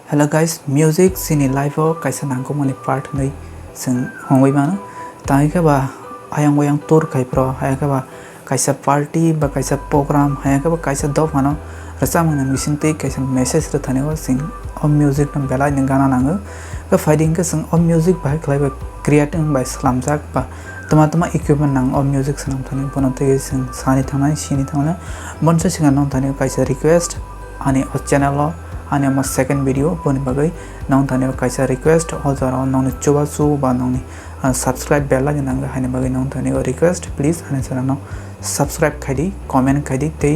Hello guys, music sini live kaisa nangko mani part nei sing hongoi mana tai ka ba ayang wayang tour kai pro hay ka ba kaisa party ba kaisa program hay ka ba kaisa do mano rasa mangna misinte kaisa message ra thane wa sing music nam bela ning gana nang ka fighting ka sing music ba klai ba creating by slamjak ba tama equipment nang music sanam thane bonate sing sani thana sini thana monsa singa nang thane kaisa request ani channel lo ani ma second video pon bagai nang thane kaisa request ozara nang choba su ba nang subscribe bell la nang hani bagai nang thane request please ani channel subscribe khadi comment khadi te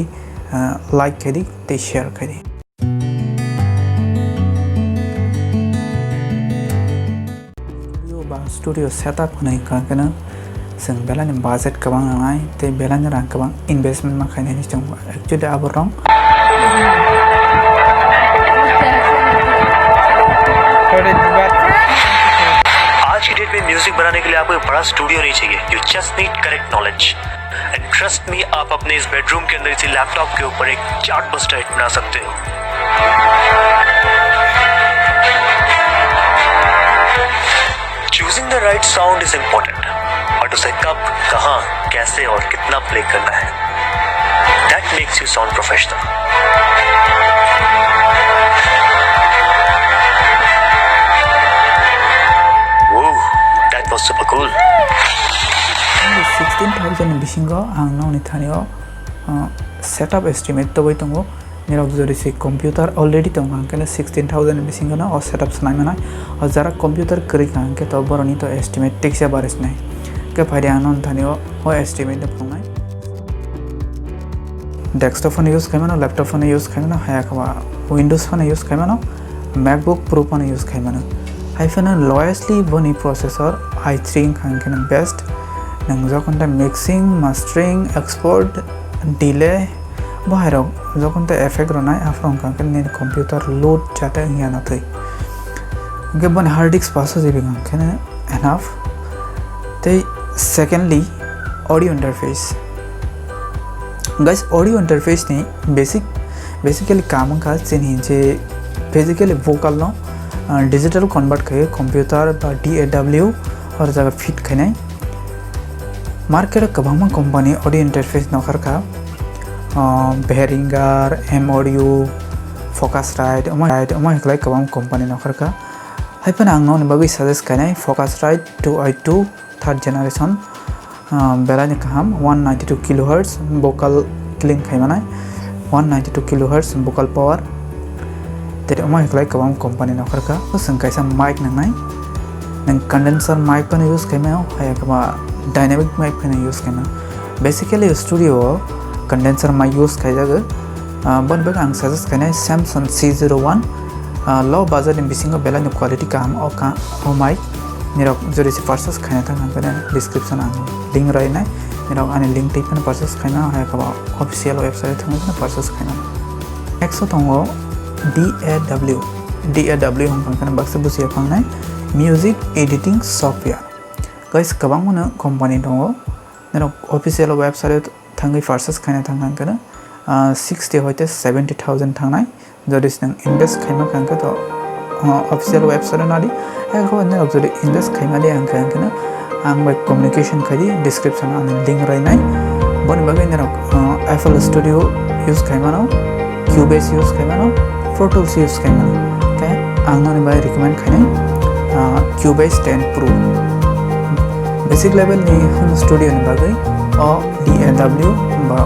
like khadi te share khadi studio setup honai ka kana sing bela ni budget kabang ngai te bela ni rang kabang investment ma khaine ni chong actually aborong आज की date में music बनाने के लिए आपको एक बड़ा studio नहीं चाहिए you just need correct knowledge and trust me आप अपने इस बेडरूम के अंदर इसी लैपटॉप के ऊपर एक चार्ट बस्टर हिट बना सकते हो choosing the right sound is important और उसे कब कहां कैसे और कितना प्ले करना है that makes you sound professional was super cool 16,000 bisingo ang noni thanio setup estimate to boitongo nirok jori se computer already tong angkena 16,000 bisingo na o setup sanai mana o jara computer kri angke to boroni to estimate tikse baris nai ke phari anon thanio o estimate de phongai desktop phone use kaimano laptop phone use kaimano haya kaba windows phone use kaimano macbook pro phone use kaimano iPhone lowestly boni processor i3 kan best nang jokonta mixing mastering export delay bahiro jokonta effect ronai afron kan ni computer load chata hiana thai ge bon hard disk 500 GB kan enough te secondly audio interface guys audio interface ni basically काम का चिन्ह जे basically vocal no digital convert करे computer बा DAW और जगह fit खने market कबामा company audio interface नखर का बेहरिंगर एम ऑडियो फोकसराइट अमा हेकलाय कबाम कंपनी नखर का हाइपन आंनो नबगै सजेस्ट खने फोकसराइट 2i2 थर्ड जनरेशन बेलानि काम 192 किलोहर्ट्ज वोकल क्लीन खाइमानाय 192 किलोहर्ट्ज वोकल पावर तेरे अमा हेकलाय कबाम कंपनी नखर का जों कायसा माइक नंगाय नों कंडेंसर माइक पण यूज खाइमायाव हाया कबा डायनामिक माइक पण यूज खाइमा basically studio condenser mic use खाइजागो बन बग आं सजेस्ट खाइनाय Samsung C01 लो बजेट बिसिंग बेलानि क्वालिटी काम ओ माइक निरक जरि से परचेस खाइना थांगोन डिस्क्रिप्शन आं लिंक रायनाय निरक आनि लिंक टिपन परचेस खाइना हाया कबा ऑफिशियल वेबसाइट थांगोन परचेस खाइना नेक्स्ट दंगो DAW हम बाक्सा बुझिया फांनाय म्यूजिक एडिटिंग सॉफ्टवेयर गाइस गोबां मोनो कंपनी दङ नों ऑफिशियल वेबसाइट थांगै परचेस खायना थांनांगोन 60 होयते 70,000 थांनाय जदि नों इनभेस्ट खायमा कांके तो ऑफिशियल वेबसाइट नादि एखौ नों जदि इनभेस्ट खायमा दे आंखांगोन आं बाय कम्युनिकेशन खादि डिस्क्रिप्शन आं लिंक रायनाय बन बगै नों FL स्टूडियो यूज खायमानो Cubase यूज खायमानो Pro Tools use kaimana okay angno ni bai recommend khainai Cubase 10 Pro basic level ni home studio ni bagai o DAW ba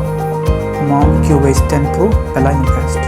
mo Cubase 10 Pro align best